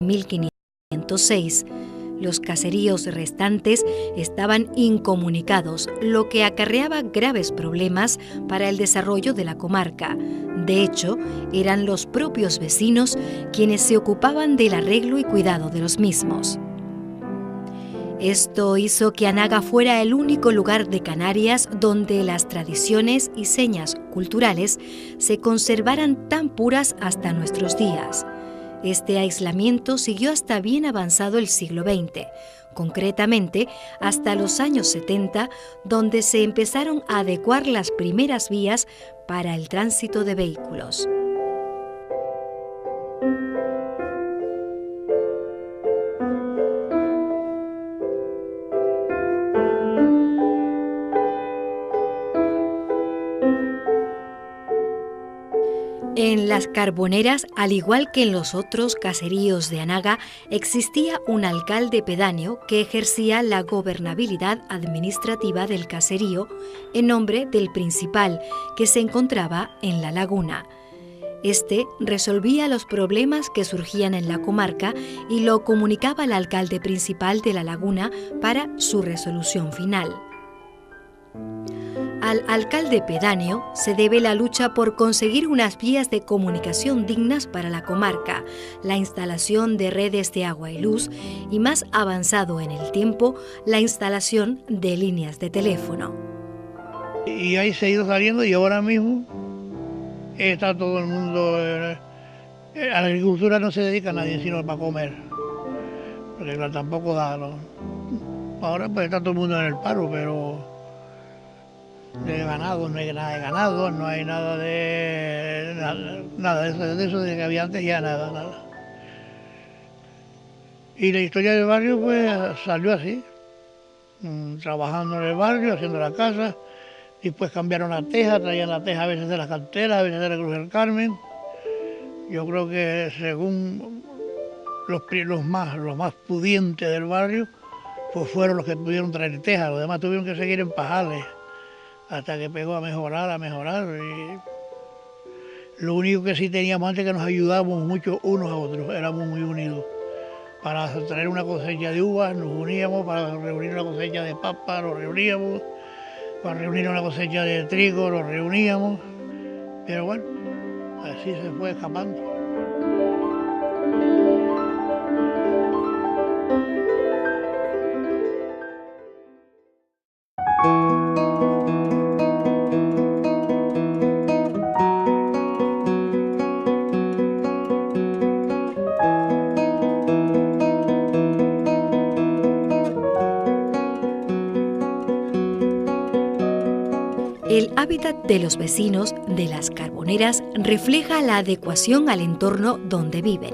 1506, los caseríos restantes estaban incomunicados, lo que acarreaba graves problemas para el desarrollo de la comarca. De hecho, eran los propios vecinos quienes se ocupaban del arreglo y cuidado de los mismos. Esto hizo que Anaga fuera el único lugar de Canarias donde las tradiciones y señas culturales se conservaran tan puras hasta nuestros días. Este aislamiento siguió hasta bien avanzado el siglo XX, concretamente hasta los años 70, donde se empezaron a adecuar las primeras vías para el tránsito de vehículos. En Las Carboneras, al igual que en los otros caseríos de Anaga, existía un alcalde pedáneo que ejercía la gobernabilidad administrativa del caserío en nombre del principal, que se encontraba en La Laguna. Este resolvía los problemas que surgían en la comarca y lo comunicaba al alcalde principal de La Laguna para su resolución final. Al alcalde pedáneo se debe la lucha por conseguir unas vías de comunicación dignas para la comarca, la instalación de redes de agua y luz y, más avanzado en el tiempo, la instalación de líneas de teléfono. Y ahí se ha ido saliendo y ahora mismo está todo el mundo... a la agricultura no se dedica a nadie sino para comer, porque claro, tampoco da, ¿no? Ahora pues está todo el mundo en el paro, pero... de ganado, no hay nada de ganado, no hay nada de... nada de eso de que había antes, ya nada. Y la historia del barrio pues salió así, trabajando en el barrio, haciendo la casa, después cambiaron la teja, traían la teja a veces de las canteras, a veces de la Cruz del Carmen. Yo creo que según los más pudientes del barrio, pues fueron los que pudieron traer teja, los demás tuvieron que seguir en pajales, hasta que pegó a mejorar. Y lo único que sí teníamos antes, que nos ayudábamos mucho unos a otros, éramos muy unidos. Para traer una cosecha de uvas nos uníamos, para reunir una cosecha de papa nos reuníamos, para reunir una cosecha de trigo nos reuníamos, pero bueno, así se fue escapando. El hábitat de los vecinos de Las Carboneras refleja la adecuación al entorno donde viven.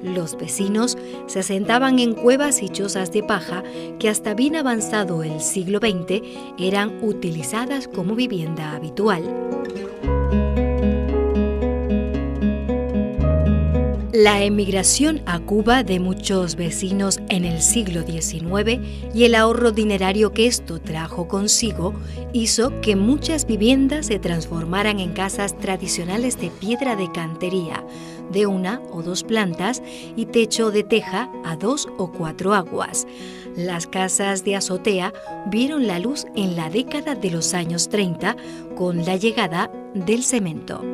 Los vecinos se asentaban en cuevas y chozas de paja que hasta bien avanzado el siglo XX eran utilizadas como vivienda habitual. La emigración a Cuba de muchos vecinos en el siglo XIX y el ahorro dinerario que esto trajo consigo hizo que muchas viviendas se transformaran en casas tradicionales de piedra de cantería, de 1 o 2 plantas y techo de teja a 2 o 4 aguas. Las casas de azotea vieron la luz en la década de los años 30 con la llegada del cemento.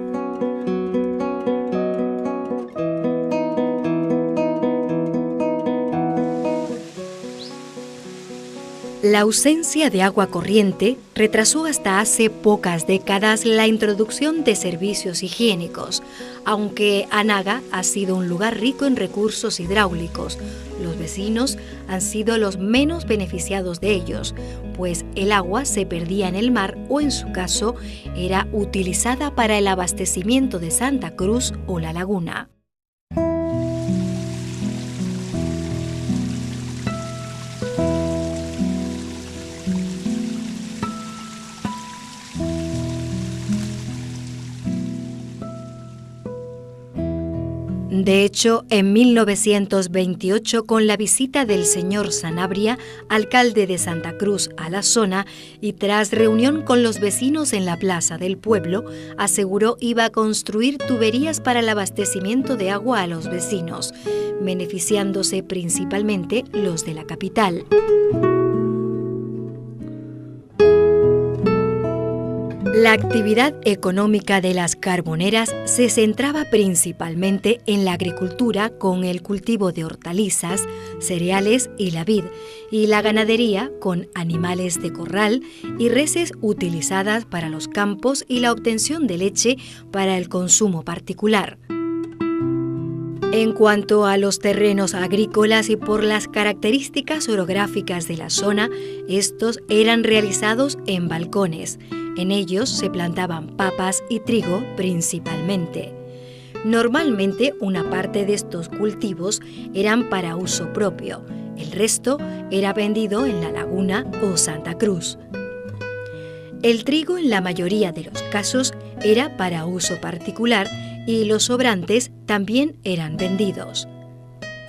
La ausencia de agua corriente retrasó hasta hace pocas décadas la introducción de servicios higiénicos. Aunque Anaga ha sido un lugar rico en recursos hidráulicos, los vecinos han sido los menos beneficiados de ellos, pues el agua se perdía en el mar o, en su caso, era utilizada para el abastecimiento de Santa Cruz o La Laguna. De hecho, en 1928, con la visita del señor Sanabria, alcalde de Santa Cruz, a la zona, y tras reunión con los vecinos en la plaza del pueblo, aseguró iba a construir tuberías para el abastecimiento de agua a los vecinos, beneficiándose principalmente los de la capital. La actividad económica de las Carboneras se centraba principalmente en la agricultura con el cultivo de hortalizas, cereales y la vid, y la ganadería con animales de corral y reses utilizadas para los campos y la obtención de leche para el consumo particular. En cuanto a los terrenos agrícolas y por las características orográficas de la zona, estos eran realizados en balcones. En ellos se plantaban papas y trigo principalmente. Normalmente una parte de estos cultivos eran para uso propio, el resto era vendido en La Laguna o Santa Cruz. El trigo en la mayoría de los casos era para uso particular y los sobrantes también eran vendidos.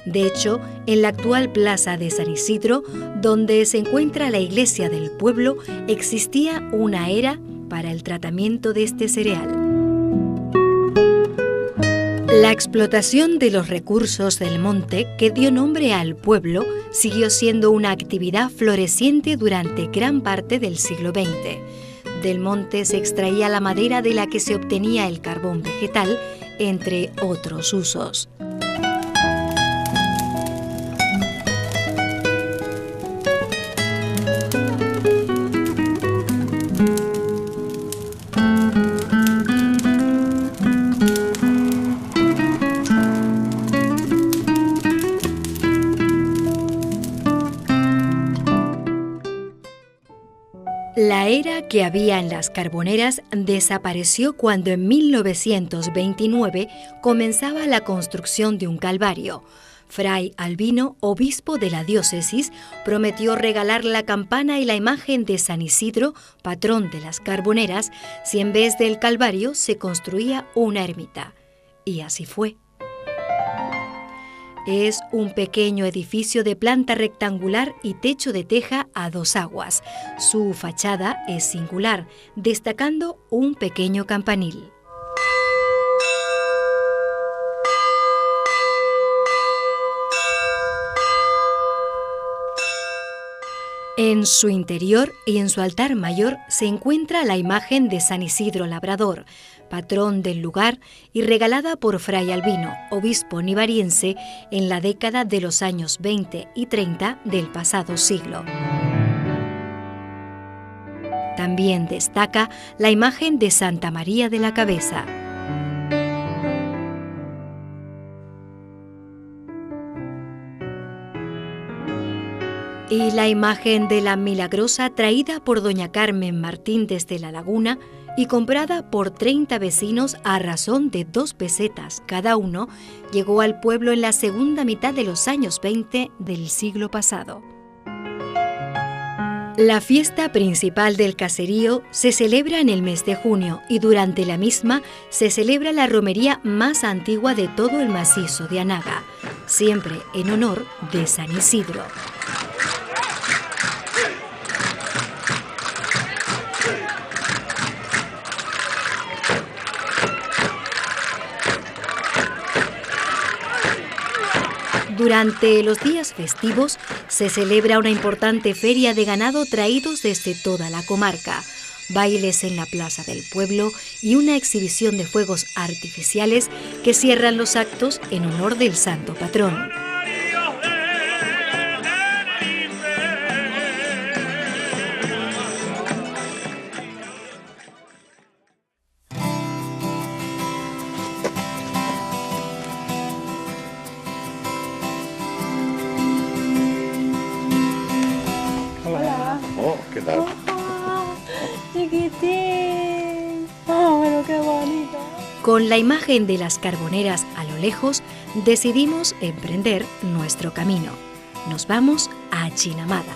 De hecho, en la actual plaza de San Isidro, donde se encuentra la iglesia del pueblo, existía una era para el tratamiento de este cereal. La explotación de los recursos del monte que dio nombre al pueblo siguió siendo una actividad floreciente durante gran parte del siglo XX. Del monte se extraía la madera de la que se obtenía el carbón vegetal, entre otros usos. La era que había en las Carboneras desapareció cuando en 1929 comenzaba la construcción de un calvario. Fray Albino, obispo de la diócesis, prometió regalar la campana y la imagen de San Isidro, patrón de las Carboneras, si en vez del calvario se construía una ermita. Y así fue. Es un pequeño edificio de planta rectangular y techo de teja a dos aguas. Su fachada es singular, destacando un pequeño campanil. En su interior y en su altar mayor se encuentra la imagen de San Isidro Labrador, patrón del lugar y regalada por Fray Albino, obispo nivariense, en la década de los años 20 y 30 del pasado siglo. También destaca la imagen de Santa María de la Cabeza. Y la imagen de la Milagrosa traída por doña Carmen Martín desde La Laguna y comprada por 30 vecinos a razón de 2 pesetas cada uno, llegó al pueblo en la segunda mitad de los años 20 del siglo pasado. La fiesta principal del caserío se celebra en el mes de junio y durante la misma se celebra la romería más antigua de todo el macizo de Anaga, siempre en honor de San Isidro. Durante los días festivos se celebra una importante feria de ganado traídos desde toda la comarca, bailes en la plaza del pueblo y una exhibición de fuegos artificiales que cierran los actos en honor del santo patrón. ¿Qué tal? Chiquitín. Oh, pero qué bonito. Con la imagen de las Carboneras a lo lejos, decidimos emprender nuestro camino. Nos vamos a Chinamada.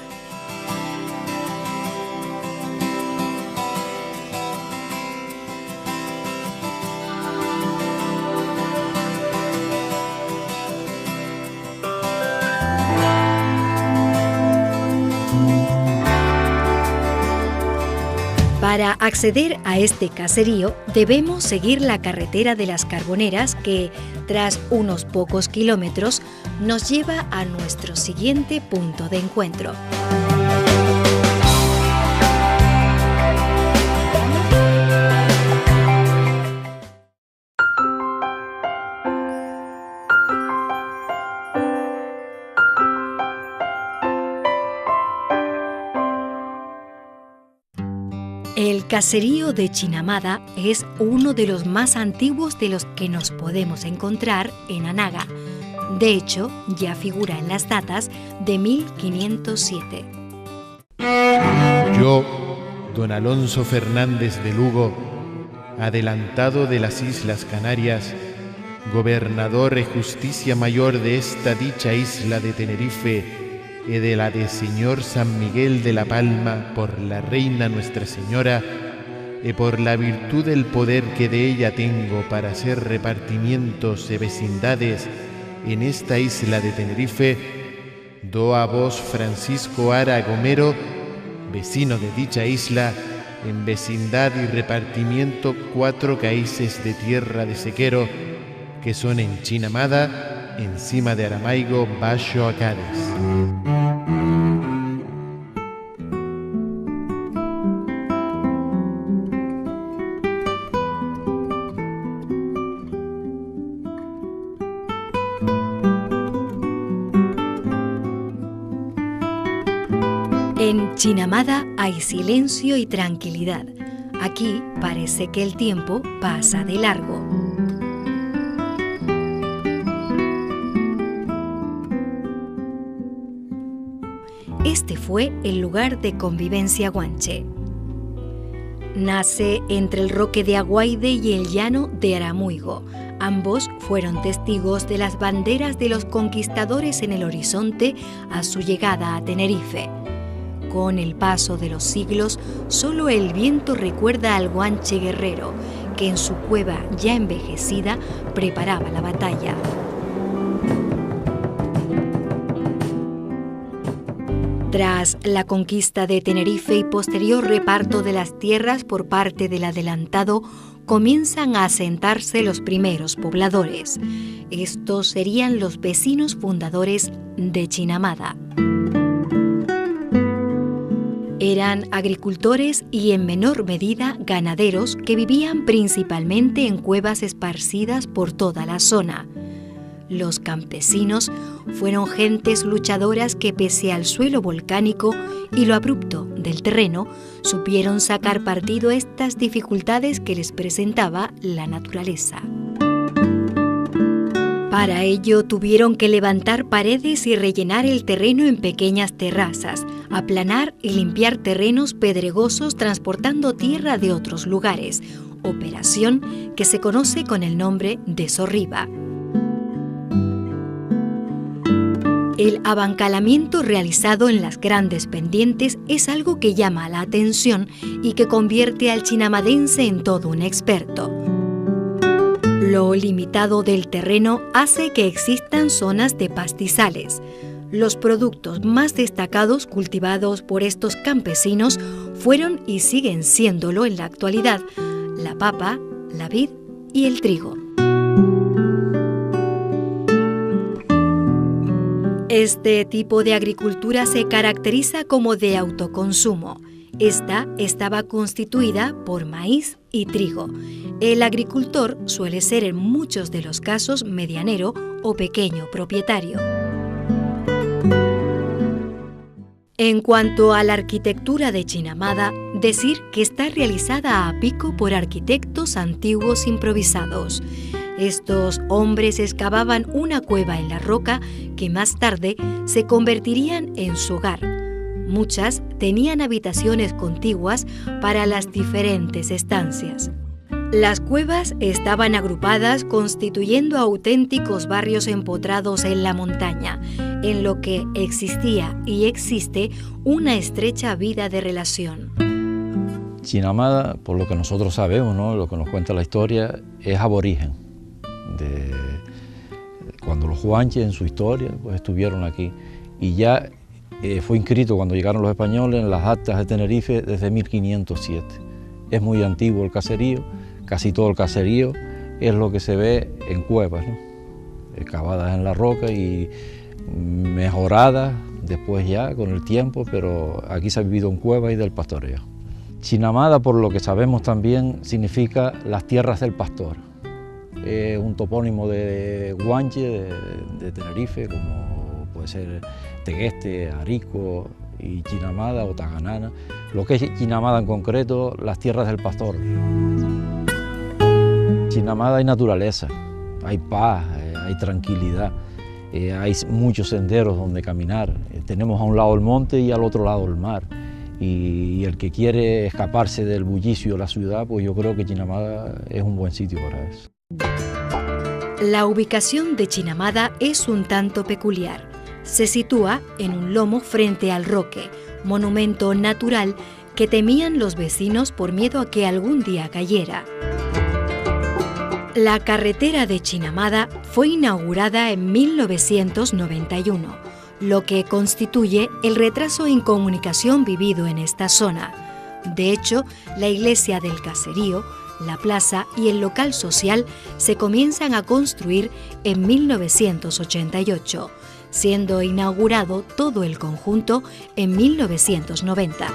Para acceder a este caserío debemos seguir la carretera de las Carboneras que, tras unos pocos kilómetros, nos lleva a nuestro siguiente punto de encuentro. El caserío de Chinamada es uno de los más antiguos de los que nos podemos encontrar en Anaga. De hecho, ya figura en las datas de 1507. Yo, don Alonso Fernández de Lugo, adelantado de las Islas Canarias, gobernador e justicia mayor de esta dicha isla de Tenerife, y de la de Señor San Miguel de la Palma por la Reina Nuestra Señora, y por la virtud del poder que de ella tengo para hacer repartimientos de vecindades en esta isla de Tenerife, do a vos Francisco Ara Gomero, vecino de dicha isla, en vecindad y repartimiento 4 caíces de tierra de sequero, que son en Chinamada, encima de Aramaigo, Baixo a Cádiz. En Chinamada hay silencio y tranquilidad. Aquí parece que el tiempo pasa de largo. Este fue el lugar de convivencia guanche. Nace entre el Roque de Aguaide y el llano de Aramuigo. Ambos fueron testigos de las banderas de los conquistadores en el horizonte a su llegada a Tenerife. Con el paso de los siglos, solo el viento recuerda al guanche guerrero, que en su cueva ya envejecida preparaba la batalla. Tras la conquista de Tenerife y posterior reparto de las tierras por parte del adelantado, comienzan a asentarse los primeros pobladores. Estos serían los vecinos fundadores de Chinamada. Eran agricultores y en menor medida ganaderos que vivían principalmente en cuevas esparcidas por toda la zona. Los campesinos fueron gentes luchadoras que, pese al suelo volcánico y lo abrupto del terreno, supieron sacar partido a estas dificultades que les presentaba la naturaleza. Para ello tuvieron que levantar paredes y rellenar el terreno en pequeñas terrazas, aplanar y limpiar terrenos pedregosos transportando tierra de otros lugares, operación que se conoce con el nombre de sorriba. El abancalamiento realizado en las grandes pendientes es algo que llama la atención y que convierte al chinamadense en todo un experto. Lo limitado del terreno hace que existan zonas de pastizales. Los productos más destacados cultivados por estos campesinos fueron y siguen siéndolo en la actualidad la papa, la vid y el trigo. Este tipo de agricultura se caracteriza como de autoconsumo. Esta estaba constituida por maíz y trigo. El agricultor suele ser en muchos de los casos medianero o pequeño propietario. En cuanto a la arquitectura de Chinamada, decir que está realizada a pico por arquitectos antiguos improvisados. Estos hombres excavaban una cueva en la roca que más tarde se convertirían en su hogar. Muchas tenían habitaciones contiguas para las diferentes estancias. Las cuevas estaban agrupadas constituyendo auténticos barrios empotrados en la montaña, en lo que existía y existe una estrecha vida de relación. Chinamada, por lo que nosotros sabemos, ¿no?, lo que nos cuenta la historia, es aborigen. Cuando los guanches en su historia pues, estuvieron aquí y ya fue inscrito cuando llegaron los españoles en las actas de Tenerife desde 1507. Es muy antiguo el caserío, casi todo el caserío es lo que se ve en cuevas, ¿no? Excavadas en la roca y mejoradas después ya con el tiempo, pero aquí se ha vivido en cuevas y del pastoreo. Chinamada, por lo que sabemos también, significa las tierras del pastor. Es un topónimo de Guanche, de Tenerife, como puede ser Tegueste, Arico y Chinamada o Taganana. Lo que es Chinamada en concreto, las tierras del pastor. Chinamada hay naturaleza, hay paz, hay tranquilidad, hay muchos senderos donde caminar. Tenemos a un lado el monte y al otro lado el mar. Y el que quiere escaparse del bullicio de la ciudad, pues yo creo que Chinamada es un buen sitio para eso. La ubicación de Chinamada es un tanto peculiar. Se sitúa en un lomo frente al Roque, monumento natural que temían los vecinos por miedo a que algún día cayera. La carretera de Chinamada fue inaugurada en 1991, lo que constituye el retraso en comunicación vivido en esta zona. De hecho, la iglesia del caserío, la plaza y el local social se comienzan a construir en 1988, siendo inaugurado todo el conjunto en 1990.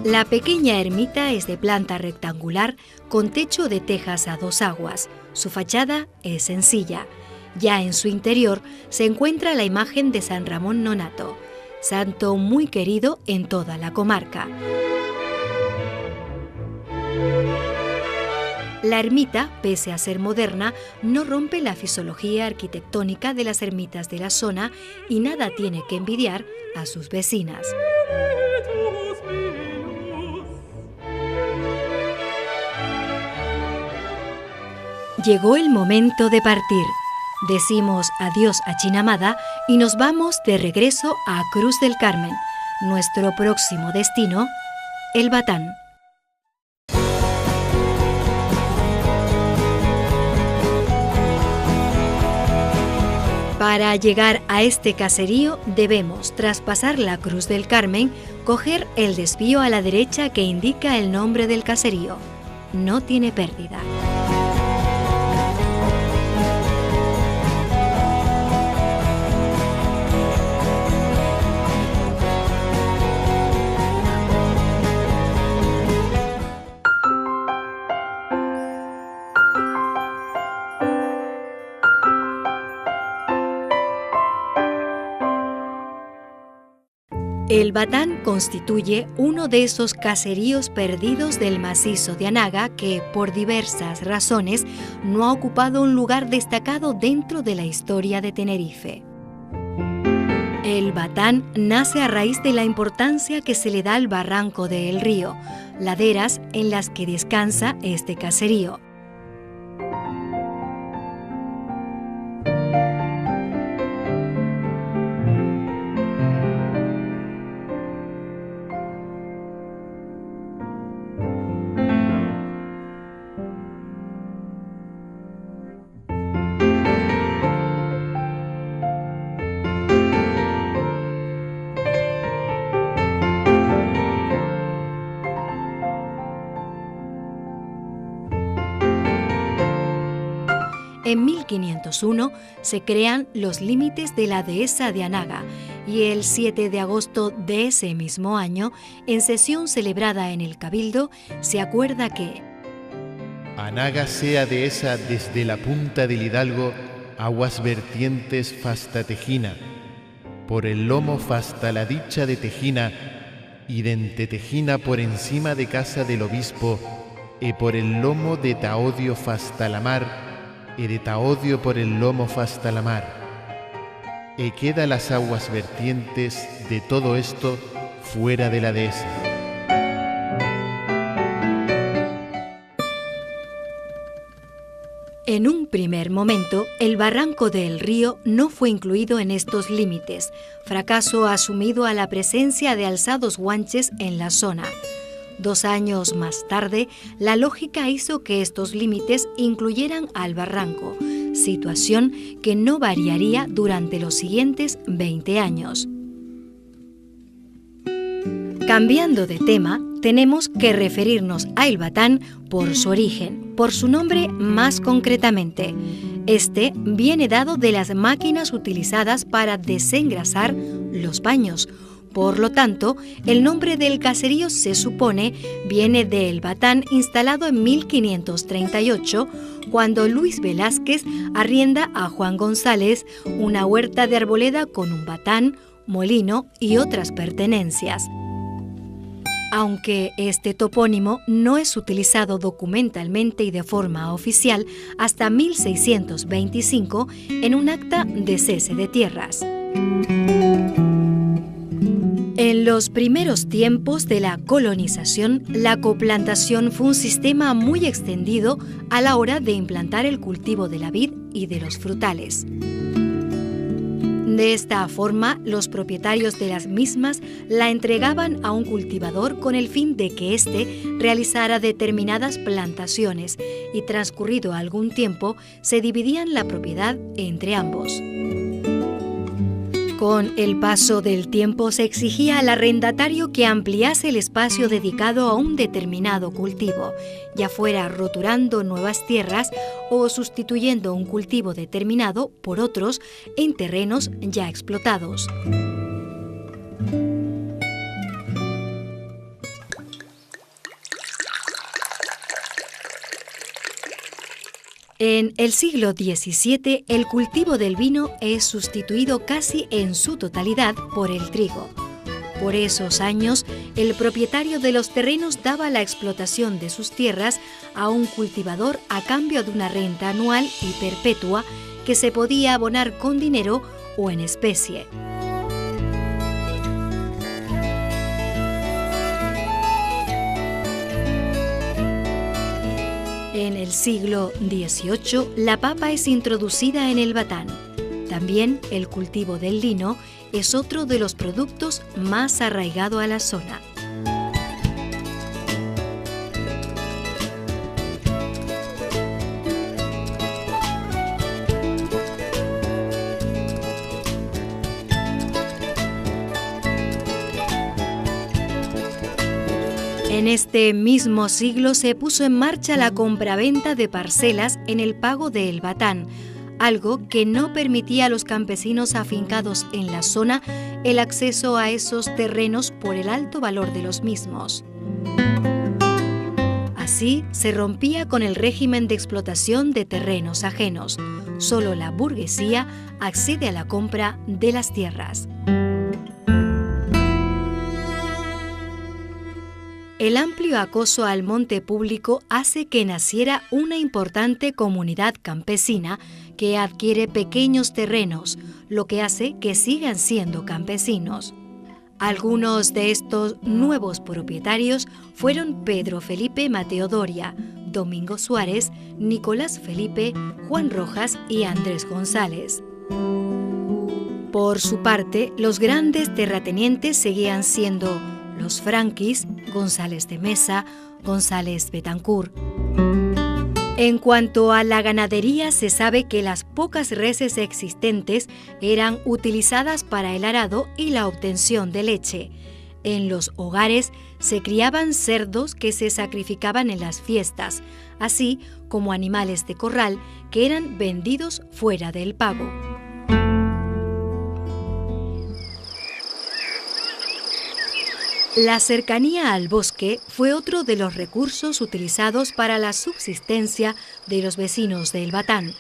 La pequeña ermita es de planta rectangular con techo de tejas a dos aguas. Su fachada es sencilla. Ya en su interior se encuentra la imagen de San Ramón Nonato, santo muy querido en toda la comarca. La ermita, pese a ser moderna, no rompe la fisiología arquitectónica de las ermitas de la zona y nada tiene que envidiar a sus vecinas. Llegó el momento de partir. Decimos adiós a Chinamada y nos vamos de regreso a Cruz del Carmen. Nuestro próximo destino, El Batán. Para llegar a este caserío debemos traspasar la Cruz del Carmen, coger el desvío a la derecha que indica el nombre del caserío. No tiene pérdida. El Batán constituye uno de esos caseríos perdidos del macizo de Anaga que, por diversas razones, no ha ocupado un lugar destacado dentro de la historia de Tenerife. El Batán nace a raíz de la importancia que se le da al barranco de El Río, laderas en las que descansa este caserío. En 1501 se crean los límites de la dehesa de Anaga y el 7 de agosto de ese mismo año, en sesión celebrada en el Cabildo, se acuerda que Anaga sea dehesa desde la punta del Hidalgo, aguas vertientes fasta Tejina, por el lomo fasta la dicha de Tejina, y dente Tejina por encima de casa del obispo, e por el lomo de Taodio fasta la mar, e de Taodio por el lomo fasta la mar. E queda las aguas vertientes de todo esto fuera de la dehesa. En un primer momento, el barranco del río no fue incluido en estos límites, fracaso asumido a la presencia de alzados guanches en la zona. 2 años más tarde, la lógica hizo que estos límites incluyeran al barranco, situación que no variaría durante los siguientes 20 años. Cambiando de tema, tenemos que referirnos a El Batán por su origen, por su nombre más concretamente. Este viene dado de las máquinas utilizadas para desengrasar los paños. Por lo tanto, el nombre del caserío se supone viene de El Batán, instalado en 1538, cuando Luis Velázquez arrienda a Juan González una huerta de arboleda con un batán, molino y otras pertenencias. Aunque este topónimo no es utilizado documentalmente y de forma oficial hasta 1625 en un acta de cese de tierras. En los primeros tiempos de la colonización, la coplantación fue un sistema muy extendido a la hora de implantar el cultivo de la vid y de los frutales. De esta forma, los propietarios de las mismas la entregaban a un cultivador con el fin de que éste realizara determinadas plantaciones y, transcurrido algún tiempo, se dividían la propiedad entre ambos. Con el paso del tiempo se exigía al arrendatario que ampliase el espacio dedicado a un determinado cultivo, ya fuera roturando nuevas tierras o sustituyendo un cultivo determinado por otros en terrenos ya explotados. En el siglo XVII, el cultivo del vino es sustituido casi en su totalidad por el trigo. Por esos años, el propietario de los terrenos daba la explotación de sus tierras a un cultivador a cambio de una renta anual y perpetua que se podía abonar con dinero o en especie. En el siglo XVIII, la papa es introducida en El Batán. También el cultivo del lino es otro de los productos más arraigado a la zona. En este mismo siglo se puso en marcha la compraventa de parcelas en el pago de El Batán, algo que no permitía a los campesinos afincados en la zona el acceso a esos terrenos por el alto valor de los mismos. Así se rompía con el régimen de explotación de terrenos ajenos. Solo la burguesía accede a la compra de las tierras. El amplio acoso al monte público hace que naciera una importante comunidad campesina que adquiere pequeños terrenos, lo que hace que sigan siendo campesinos. Algunos de estos nuevos propietarios fueron Pedro Felipe Mateo Doria, Domingo Suárez, Nicolás Felipe, Juan Rojas y Andrés González. Por su parte, los grandes terratenientes seguían siendo los Franquis, González de Mesa, González Betancourt. En cuanto a la ganadería, se sabe que las pocas reses existentes eran utilizadas para el arado y la obtención de leche. En los hogares se criaban cerdos que se sacrificaban en las fiestas, así como animales de corral que eran vendidos fuera del pago. La cercanía al bosque fue otro de los recursos utilizados para la subsistencia de los vecinos de El Batán.